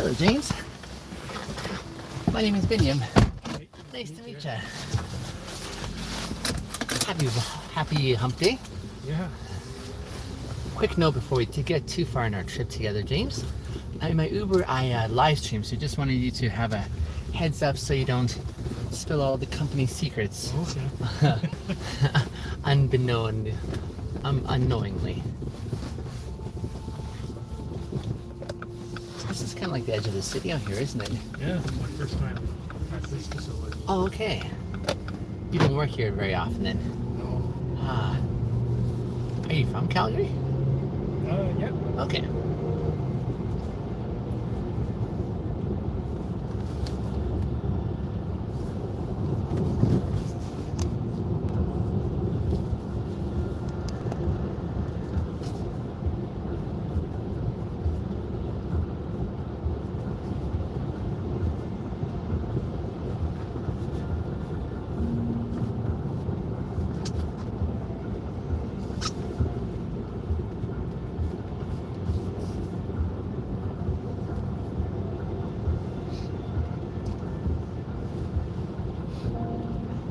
Hello, James. My name is Binyam. Nice to meet you. Happy hump day. Yeah. Quick note before we get too far in our trip together, James. In my Uber, I live stream, so just wanted you to have a heads up so you don't spill all the company secrets. Okay. Unknowingly. This is kind of like the edge of the city out here, isn't it? Yeah, it's my first time at this facility. Oh, okay. You don't work here very often then? No. Ah. Are you from Calgary? Yeah. Okay.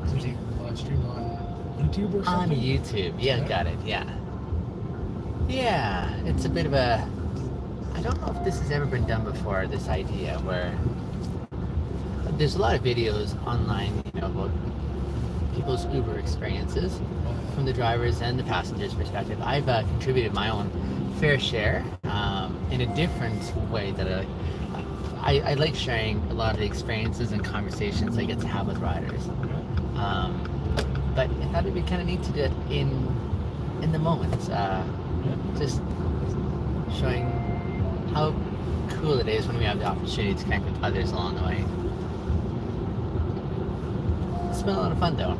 So you live stream on YouTube or On something? YouTube. Yeah, got it. Yeah. Yeah, it's a bit of a... I don't know if this has ever been done before, this idea where there's a lot of videos online, about people's Uber experiences from the drivers and the passengers' perspective. I've contributed my own fair share in a different way that I like sharing a lot of the experiences and conversations I get to have with riders. But I thought it'd be kind of neat to do it in the moment, just showing how cool it is when we have the opportunity to connect with others along the way. It's been a lot of fun though.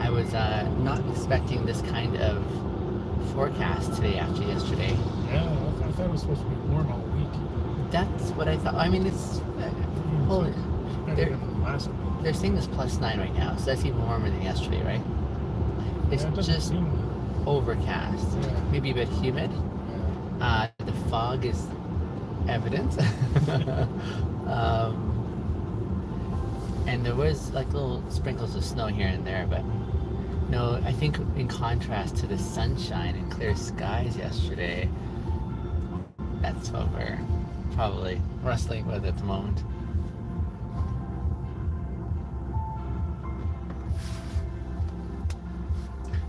I was not expecting this kind of forecast today after yesterday. Yeah, I thought it was supposed to be warm all week. That's what I thought. I mean, it's holy. Better than last week. They're saying it's +9 right now, so that's even warmer than yesterday, right? It's Yeah, it doesn't just seem... overcast, Yeah. maybe a bit humid. Yeah. The fog is evident. And there was like little sprinkles of snow here and there, but no, I think in contrast to the sunshine and clear skies yesterday, that's what we're probably wrestling with at the moment.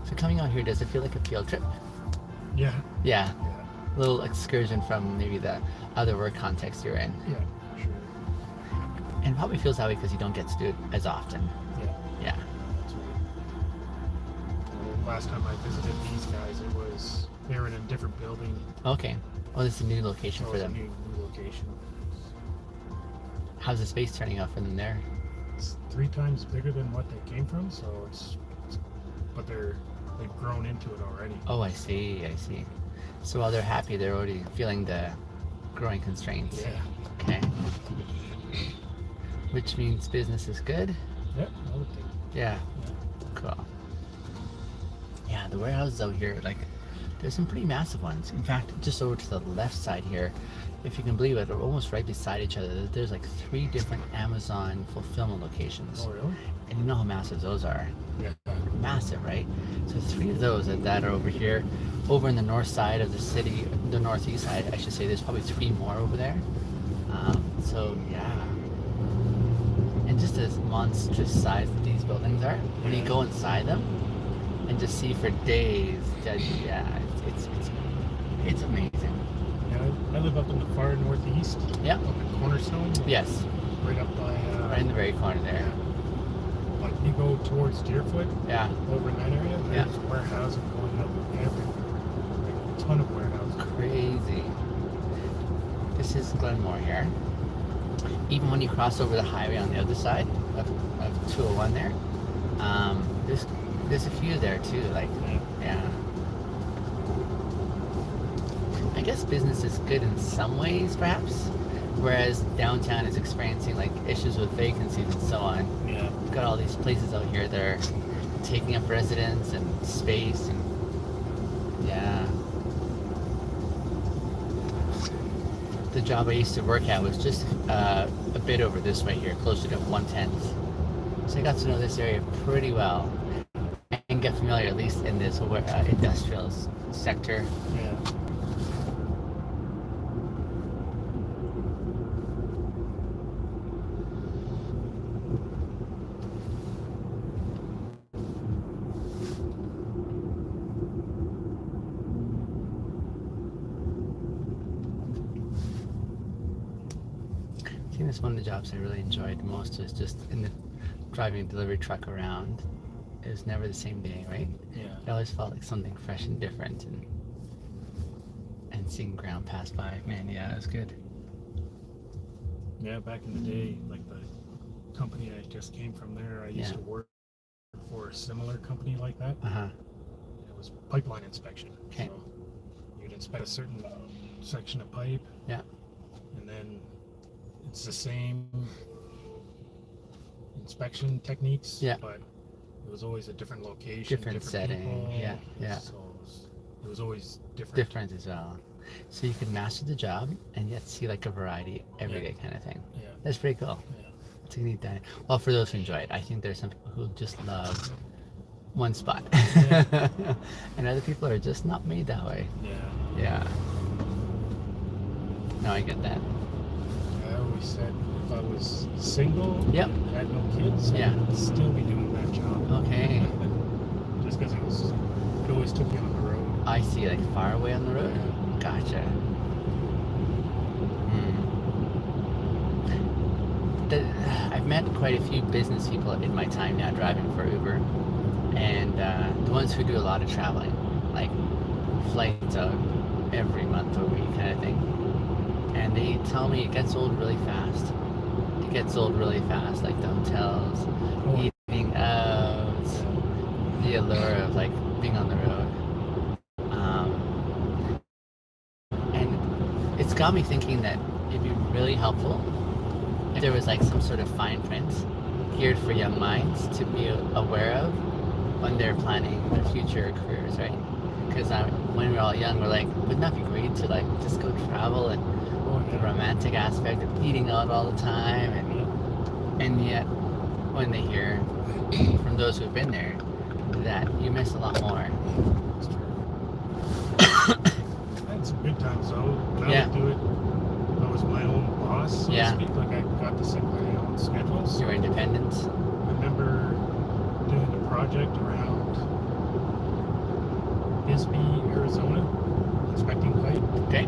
So coming out here, does it feel like a field trip? Yeah. Yeah, Yeah. a little excursion from maybe the other work context you're in. Yeah. Sure. And it probably feels that way because you don't get to do it as often. Yeah. Yeah. That's right. Last time I visited these guys, they were in a different building. Okay. Oh, this is a new location So for it's a them. new location. How's the space turning out for them there? It's 3 times bigger than what they came from, so but they've grown into it already. Oh, I see. So while they're happy, they're already feeling the growing constraints. Yeah. Okay. Which means business is good? Yeah, I would think. Yeah. Cool. Yeah, the warehouses out here, like, there's some pretty massive ones. In fact, just over to the left side here, if you can believe it, they're almost right beside each other. There's like 3 different Amazon fulfillment locations. Oh, really? And you know how massive those are. Yeah. Massive, right? So 3 of those that are over here. Over in the north side of the city, the northeast side, I should say, there's probably 3 more over there. So, yeah. And just as monstrous size that these buildings are, when you go inside them and just see for days, yeah, it's amazing. Yeah, I live up in the far northeast. Yeah. Up in Cornerstone. Yes. Right up by... Right in the very corner there. Like you go towards Deerfoot, Yeah. over in that area, Yeah. there's warehousing going up everywhere. Like a ton of warehousing. Crazy. This is Glenmore here. Even when you cross over the highway on the other side of 201 there, there's a few there too. Like, yeah. I guess business is good in some ways, perhaps, whereas downtown is experiencing like issues with vacancies and so on. Yeah. We've got all these places out here that are taking up residence and space, and the job I used to work at was just a bit over this way here, closer to 110th. So I got to know this area pretty well and get familiar, at least in this industrial sector. Yeah. I think that's one of the jobs I really enjoyed the most was just in the driving a delivery truck around. It was never the same day, right? Yeah. It always felt like something fresh and different, and seeing ground pass by, man, yeah, it was good. Yeah, back in the day, like the company I just came from there, I used to work for a similar company like that. It was pipeline inspection. Okay. So you'd inspect a certain section of pipe. Yeah. And then it's the same inspection techniques. Yeah. But it was always a different location, Different setting. people. Yeah. Yeah. So it was always different. Different as well. So you could master the job and yet see like a variety every day kind of thing. Yeah. That's pretty cool. Yeah. It's a neat dynamic. Well, for those who enjoy it, I think there's some people who just love one spot. Yeah. And other people are just not made that way. Yeah. Yeah. No, I get that. I always said if I was single, Yep. had no kids, Yeah. I'd still be doing that job. Okay. Just because it always took me on the road. I see, like far away on the road? Gotcha. I've met quite a few business people in my time now driving for Uber, and the ones who do a lot of traveling, like flights out every month or week kind of thing, and they tell me it gets old really fast. It gets old really fast, like the hotels, eating out, the allure of like being on the road. And it's got me thinking that it'd be really helpful if there was like some sort of fine print geared for young minds to be aware of when they're planning their future careers, right? Because when we were all young, we're like, wouldn't that be great to like just go travel, and the romantic aspect of eating out all the time, and yet when they hear from those who've been there that you miss a lot more. That's true. I had some good times though. I would do it. I was my own boss, so to speak. Like I got to set my own schedules. Your independence. I remember doing a project around Bisbee, Arizona, inspecting pipe. Okay.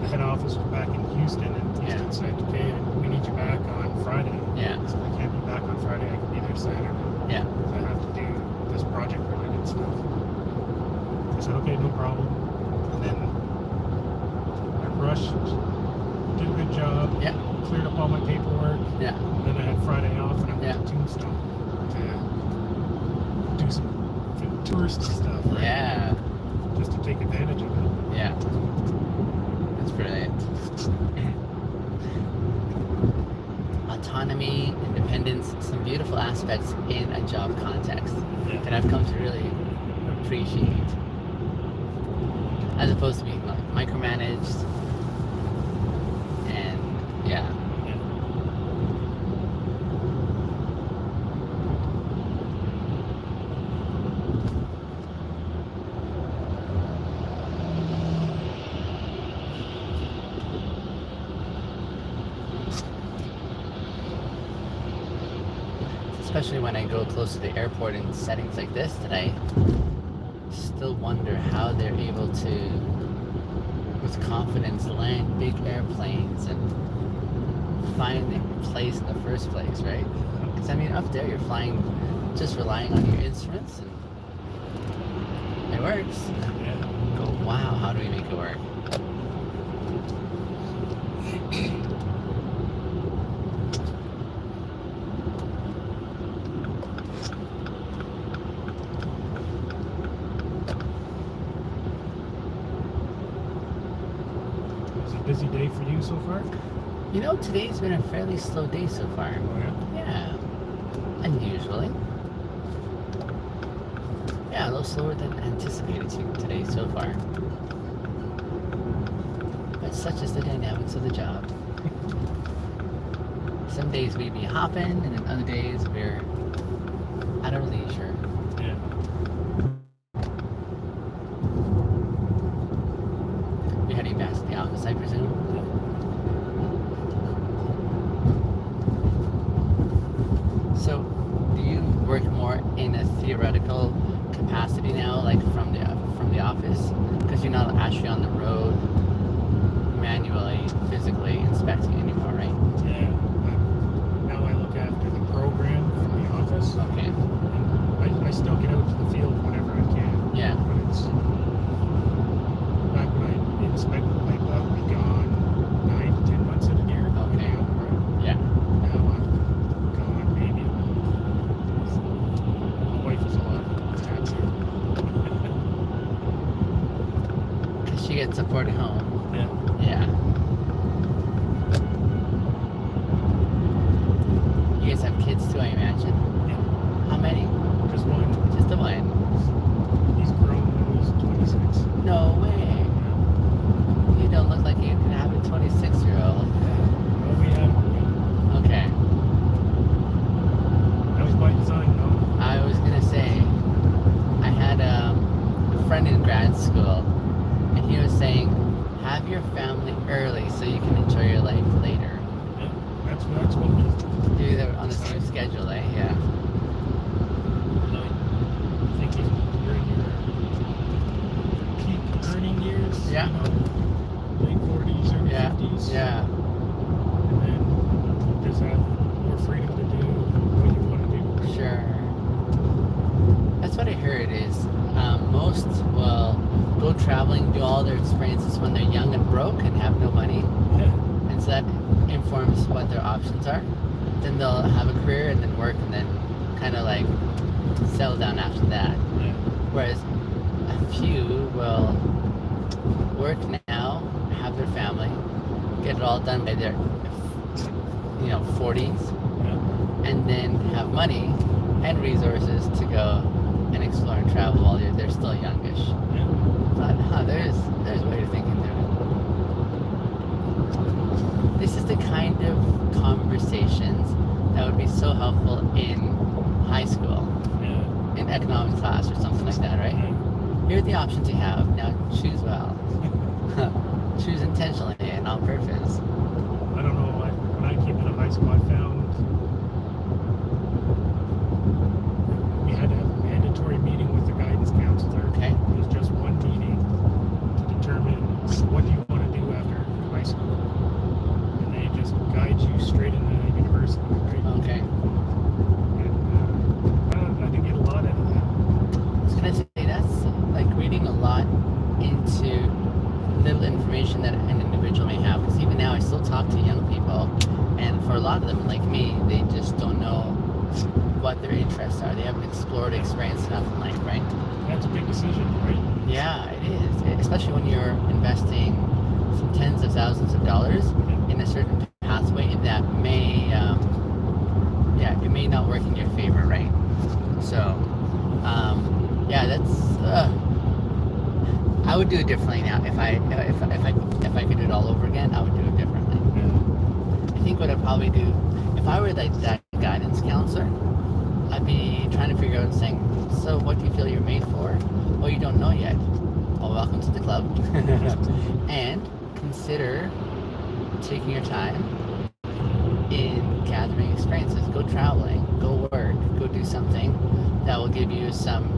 The head office was back in Houston, and Houston said, "Okay, we need you back on Friday." Yeah. So I can't be back on Friday. I can be there Saturday. Yeah. I have to do this project-related stuff. I said, "Okay, no problem." And then I rushed, did a good job. Yeah. Cleared up all my paperwork. Yeah. And then I had Friday off, and I went to Tombstone to do some touristy stuff. Right? Yeah. Just to take advantage of it. Yeah. That's brilliant. Autonomy, independence, some beautiful aspects in a job context that I've come to really appreciate, as opposed to being like micromanaged. And yeah. Especially when I go close to the airport in settings like this, that I still wonder how they're able to, with confidence, land big airplanes and find their place in the first place, right? Because I mean, up there you're flying, just relying on your instruments, and it works. Yeah. Go, wow, how do we make it work? Busy day for you so far? You know, today's been a fairly slow day so far. Oh yeah? Yeah. Unusually. Yeah, a little slower than anticipated today so far. such is the dynamics of the job. Some days we be hopping, and then other days we're at our leisure. Yeah. You're heading back to the office, I presume? So, do you work more in a theoretical capacity now, like from the office? Because you're not actually on the road manually, physically inspecting anymore, right? Yeah. Now I look after the program from the office. Okay. And I still get out to the field whenever I can. Yeah. But it's back when I inspected, like I would be gone 9 to 10 months of the year. Okay. On the road. Yeah. Now I'm gone maybe. My wife is a lot happier. Because she gets support at home. Yeah. Yeah. You guys have kids too, I imagine. Yeah. How many? Just one. Just the one. He's grown now. He's 26. No way. You don't look like you can have a 26-year-old. Well, we have. Okay. That was by design, though. I was gonna say, I had a friend in grad school, and he was saying, have your family early so you can enjoy your life later. Yeah. That's what we Do that on the same schedule, eh? Yeah. I think if you're in your peak earning years, Yeah. you know, late 40s, early Yeah. 50s, Yeah. and then you just have more freedom to do what you want to do. Right? Sure. That's what I heard is most will go traveling, do all their experiences when they're young and broke and have no money. Yeah. And so that informs what their options are. Then they'll have a career and then work and then kind of like settle down after that. Yeah. Whereas a few will work now, have their family, get it all done by their 40s, Yeah. and then have money and resources to go and explore and travel while they're still youngish. Yeah. But there's a way to think into it. This is the kind of conversations that would be so helpful in high school, Yeah. in economics class or something like that, right? Yeah. Here are the options you have. Now choose well. Choose intentionally and on purpose. I don't know. When I came into high school, I found we had to have a mandatory meeting with the guidance counselor. Okay. It was just one meeting to determine what do you want to do after high school, and they just guide you straight into university, right? Okay. And I did get a lot out of that. I was gonna say that's like reading a lot into little information that an individual may have. Because even now, I still talk to young people, and for a lot of them, like me, they just don't know what their interests are. They haven't explored, experienced enough in life, right? That's a big decision, right? Yeah, it is. Especially when you're investing some tens of thousands of dollars in a certain pathway that may, it may not work in your favor, right? So, that's. I would do it differently now. If I could do it all over again, I would do it differently. Yeah. I think what I'd probably do, if I were like that guidance counselor, I'd be trying to figure out and saying, so what do you feel you're made for? Well, you don't know yet. Well, welcome to the club. And consider taking your time in gathering experiences. Go traveling, go work, go do something that will give you some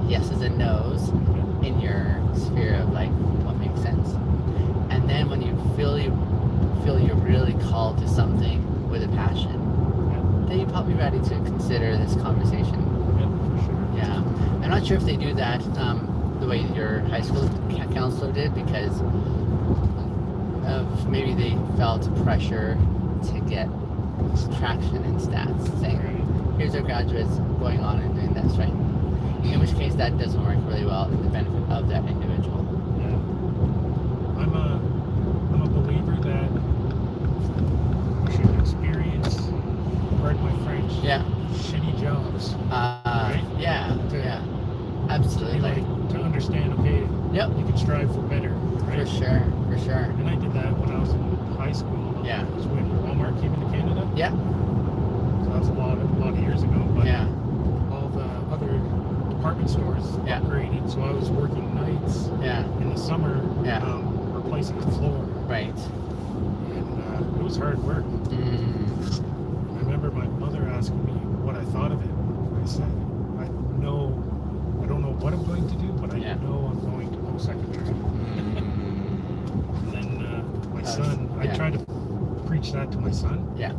yeses and nos in your sphere of like what makes sense. And then when you feel you're really called to something with a passion, then you're probably ready to consider this conversation. Yeah, for sure. Yeah. I'm not sure if they do that the way your high school counselor did, because of maybe they felt pressure to get traction in stats, saying, here's our graduates going on and doing this, right? In which case that doesn't work really well in the benefit of that individual. Yeah. I'm a believer that you should experience, pardon my French, Yeah. shitty jobs. Right? Yeah, To- yeah. To, be Absolutely. like, to understand, okay, Yep. you can strive for better, right? For sure. For sure. And I did that when I was in high school. Yeah. It was when Walmart came into Canada. Yeah. So that was a lot of years ago. But Yeah. all the other department stores Yeah. upgraded. So I was working nights Yeah. in the summer, Yeah. replacing the floor. Right. And it was hard work. I remember my mother asking me what I thought of it. I said, I don't know what I'm going to do, but I know I'm going to post-secondary. And then my son, I tried to preach that to my son. Yeah.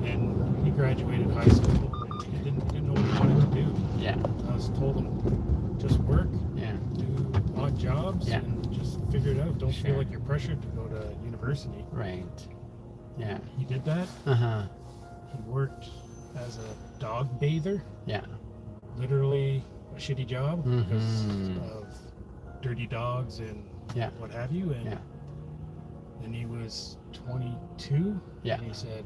And he graduated high school, and he didn't know what he wanted to do. Yeah. I was told him, just work, do odd jobs, and just figure it out. Don't feel like you're pressured to go to university. Right. Yeah. He did that. He worked as a dog bather. Yeah. Literally a shitty job because of dirty dogs and what have you. And then he was 22. Yeah. And he said,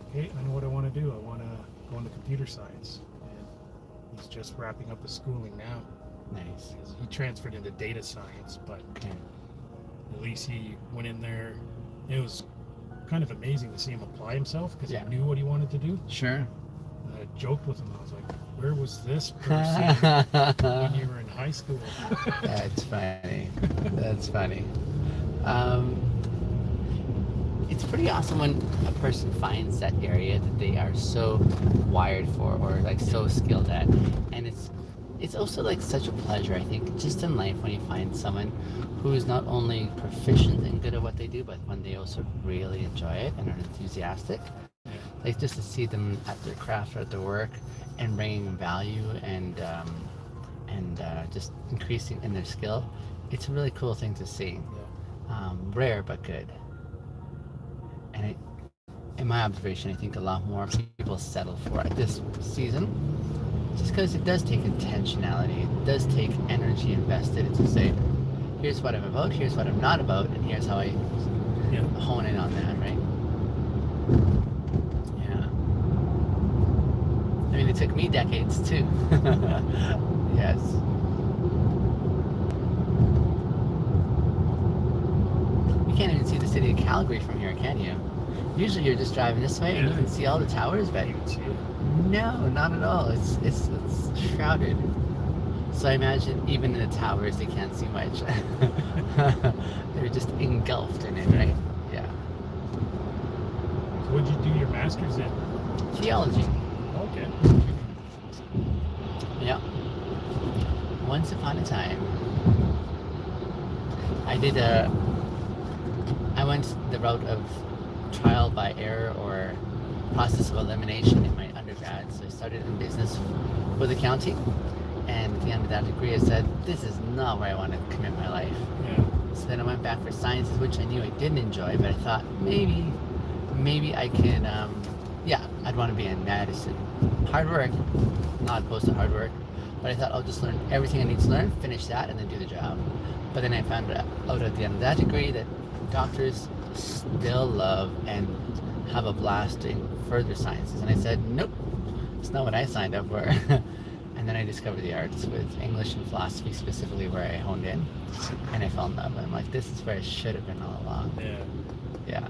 "Okay, I know what I want to do. I want to go into computer science." And he's just wrapping up his schooling now. Nice. He transferred into data science, but at least he went in there. It was kind of amazing to see him apply himself because he knew what he wanted to do. Sure. And I joked with him. I was like, "Where was this person when you were in high school?" That's funny. That's funny. It's pretty awesome when a person finds that area that they are so wired for or like so skilled at, and it's also like such a pleasure, I think, just in life when you find someone who is not only proficient and good at what they do, but when they also really enjoy it and are enthusiastic. Like just to see them at their craft or at their work and bringing value and just increasing in their skill, it's a really cool thing to see. Rare but good. And in my observation, I think a lot more people settle for it this season, just because it does take intentionality, it does take energy invested to say, here's what I'm about, here's what I'm not about, and here's how I hone in on that, right? I mean, it took me decades too. Yes. You can't even see the city of Calgary from here, can you? Usually you're just driving this way and you can see all the towers, but no, not at all. It's shrouded. So I imagine even in the towers they can't see much. They're just engulfed in it, right? Yeah. So what did you do your master's in? Theology. Okay. Yeah. Once upon a time, I went the route of trial by error or process of elimination in my undergrad. So I started in business with accounting, and at the end of that degree, I said, "This is not where I want to commit my life." So then I went back for sciences, which I knew I didn't enjoy, but I thought maybe I can. I'd want to be in medicine. Hard work, not opposed to hard work, but I thought I'll just learn everything I need to learn, finish that, and then do the job. But then I found out at the end of that degree that doctors still love and have a blast doing further sciences. And I said, nope, it's not what I signed up for. And then I discovered the arts with English and philosophy specifically, where I honed in, and I fell in love. And I'm like, this is where I should have been all along. Yeah.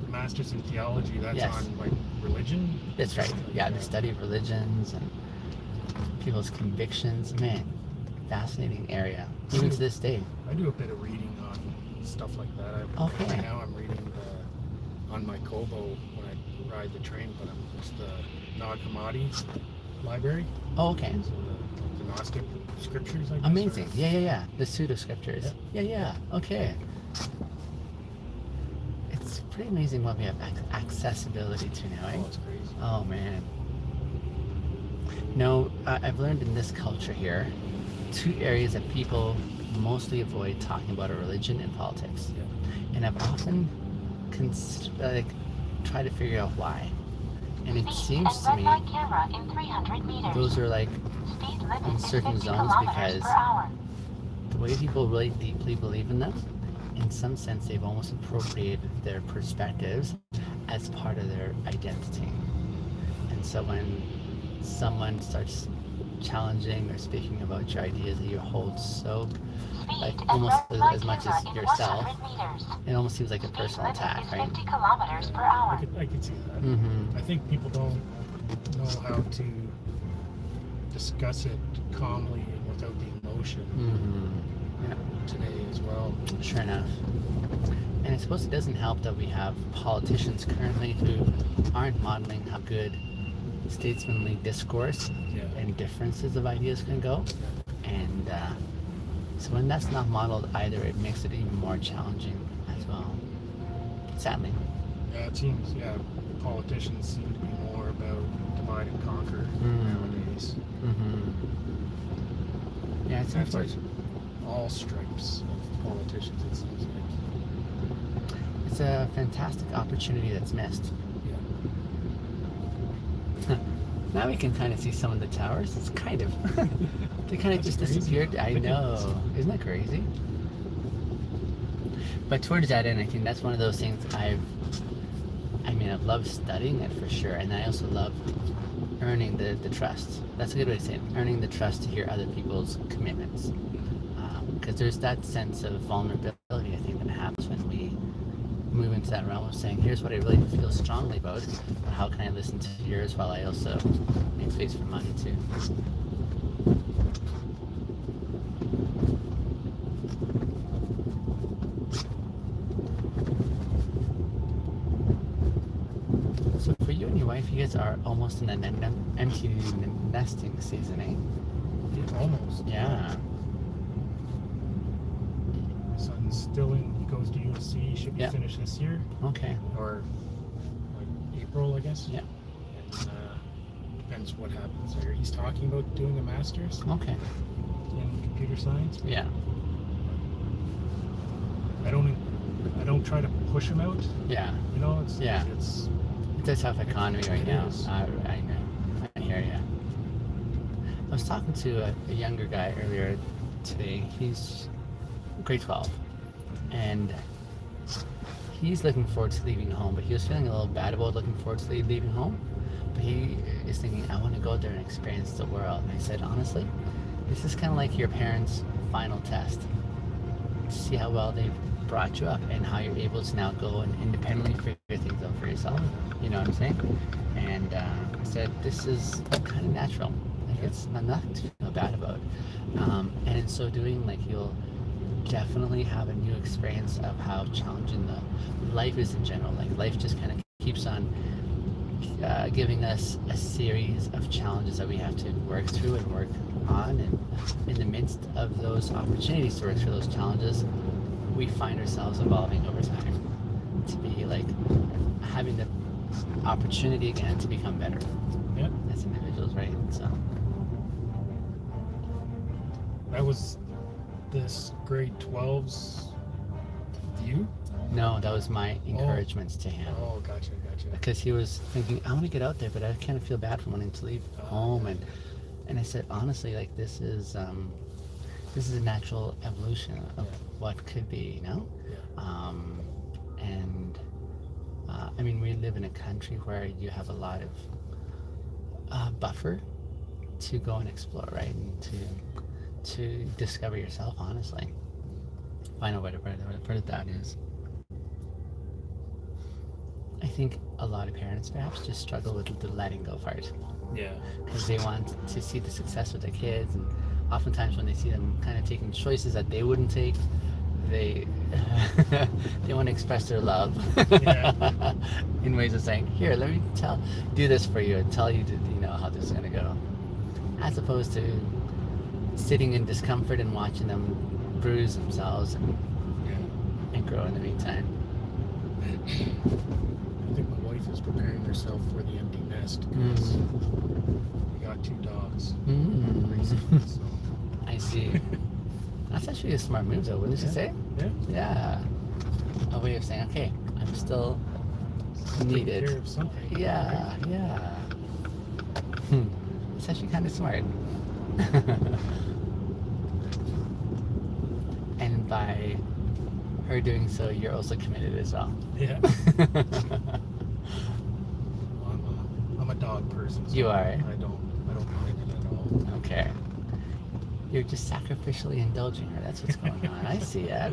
Master's in theology, that's on like religion? That's right. Yeah, the study of religions and people's convictions. Man, fascinating area, even to this day. I do a bit of reading on stuff like that. Right now I'm reading on my Kobo when I ride the train, but it's the Nag Hammadi library. Oh, okay. So the Gnostic scriptures, I guess. Amazing. Yeah. The pseudo scriptures. Yeah. Okay. It's pretty amazing what we have accessibility to now, eh? Oh, it's crazy. Oh, man. No, I've learned in this culture here, two areas that people mostly avoid talking about are religion and politics. And I've often tried to figure out why. And it seems to me those are like uncertain zones because the way people really deeply believe in them, in some sense, they've almost appropriated their perspectives as part of their identity. And so when someone starts challenging or speaking about your ideas that you hold so, like, almost as much as yourself, it almost seems like a personal attack, right? 50 kilometers per hour. I could see that. Mm-hmm. I think people don't know how to discuss it calmly and without the emotion today as well. Sure enough. And I suppose it doesn't help that we have politicians currently who aren't modeling how good statesmanly discourse and differences of ideas can go. And so when that's not modeled either, it makes it even more challenging as well. Sadly. Yeah, it seems, politicians seem to be more about divide and conquer nowadays. Yeah, it's That's like unfortunate. all stripes of politicians, it seems like. It's a fantastic opportunity that's missed. Yeah. Now we can kind of see some of the towers. It's kind of they kind of That's just crazy. disappeared. I know, isn't that crazy? But towards that end, I think that's one of those things I've loved studying it for sure, and I also love earning the trust. That's a good way to say it. Earning the trust to hear other people's commitments, because there's that sense of vulnerability I think that happens when we move into that realm of saying, here's what I really feel strongly about, but how can I listen to yours while I also make space for mine too. So for you and your wife, you guys are almost in an empty nesting season, eh? Yeah, almost. Yeah. My son's still he goes to USC, should be finished this year, Okay. or like April, I guess. Yeah. And depends what happens there. He's talking about doing a master's Okay. in computer science. Yeah. I don't try to push him out. Yeah. You know, it's It's a tough economy right It now. is. I know. I hear ya. I was talking to a younger guy earlier today. He's grade 12, and he's looking forward to leaving home, but he was feeling a little bad about looking forward to leaving home. But he is thinking, I want to go there and experience the world. And I said, honestly, this is kind of like your parents' final test. See how well they've brought you up and how you're able to now go and independently figure things out for yourself. You know what I'm saying? And I said, this is kind of natural. Like, it's nothing to feel bad about. And in so doing, like, you'll definitely have a new experience of how challenging the life is in general. Like, life just kind of keeps on giving us a series of challenges that we have to work through and work on. And in the midst of those opportunities to work through those challenges, we find ourselves evolving over time to be like having the opportunity again to become better as individuals, right? So that was this grade 12's view. no, that was my encouragements to him. Oh, gotcha. Because he was thinking, I want to get out there, but I kind of feel bad for wanting to leave home. And I said, honestly, like, this is a natural evolution of what could be, you know? And I mean, we live in a country where you have a lot of buffer to go and explore, right? And to discover yourself, honestly. Find out where to put it that is. I think a lot of parents perhaps just struggle with the letting go part. Yeah. Because they want to see the success with their kids, and oftentimes when they see them kind of taking choices that they wouldn't take, they they want to express their love in ways of saying, here, let me do this for you and tell you how this is going to go, as opposed to sitting in discomfort and watching them bruise themselves and grow in the meantime. I think my wife is preparing herself for the empty nest because we got 2 dogs recently. So. I see. That's actually a smart move, though, wouldn't you say? Yeah. A way of saying, okay, I'm still needed. Take care of something. Yeah. It's actually kind of smart. And by her doing so, you're also committed as well. Yeah. I'm a dog person. So You are. I don't mind it at all. Okay. You're just sacrificially indulging her. That's what's going on. I see it.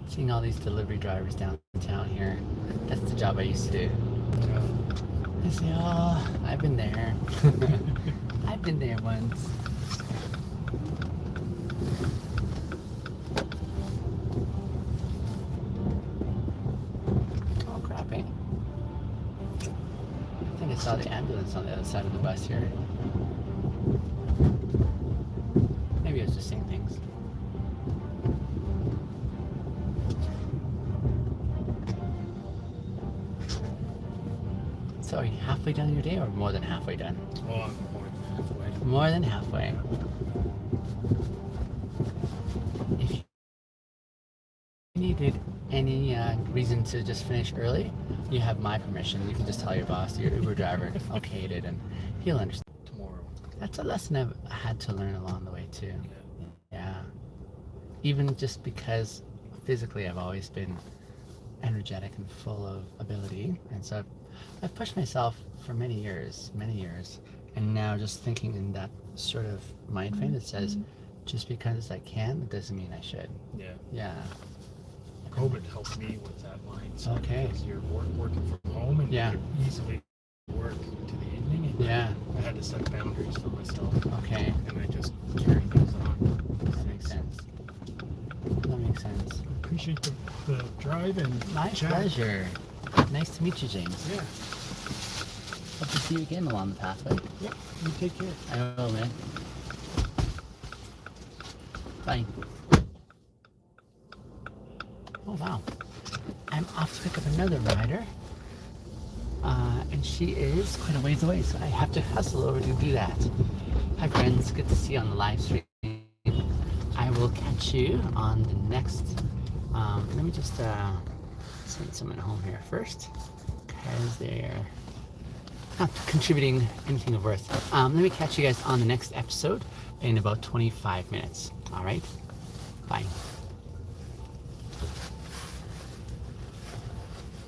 Seeing all these delivery drivers downtown here. That's the job I used to do. I say, oh, I've been there. I've been there once. Oh, crappy. I think I saw the ambulance on the other side of the bus here. Maybe I was just seeing things. So are you halfway done your day or more than halfway done? Oh, I'm more than halfway. More than halfway. If you needed any reason to just finish early, you have my permission. You can just tell your boss, your Uber driver, okayed it, and he'll understand. Tomorrow. That's a lesson I've had to learn along the way too. Yeah. Even just because physically I've always been energetic and full of ability, and so I've pushed myself for many years, and now just thinking in that sort of mind frame that says, just because I can, it doesn't mean I should. Yeah. Yeah. COVID helped me with that mindset. Okay. Because you're working from home and Yeah. you could easily work into the evening. And Yeah. I had to set boundaries for myself. Okay. And I just carried those on. That makes sense. That makes sense. Appreciate the drive and My chat. pleasure. Nice to meet you, James. Yeah. Hope to see you again along the pathway. Yep. You take care. I will, man. Bye. Oh, wow. I'm off to pick up another rider. And she is quite a ways away, so I have to hustle over to do that. Hi, friends. Good to see you on the live stream. I will catch you on the next... let me just send someone home here first, because they're not contributing anything of worth. Let me catch you guys on the next episode in about 25 minutes. All right? Bye.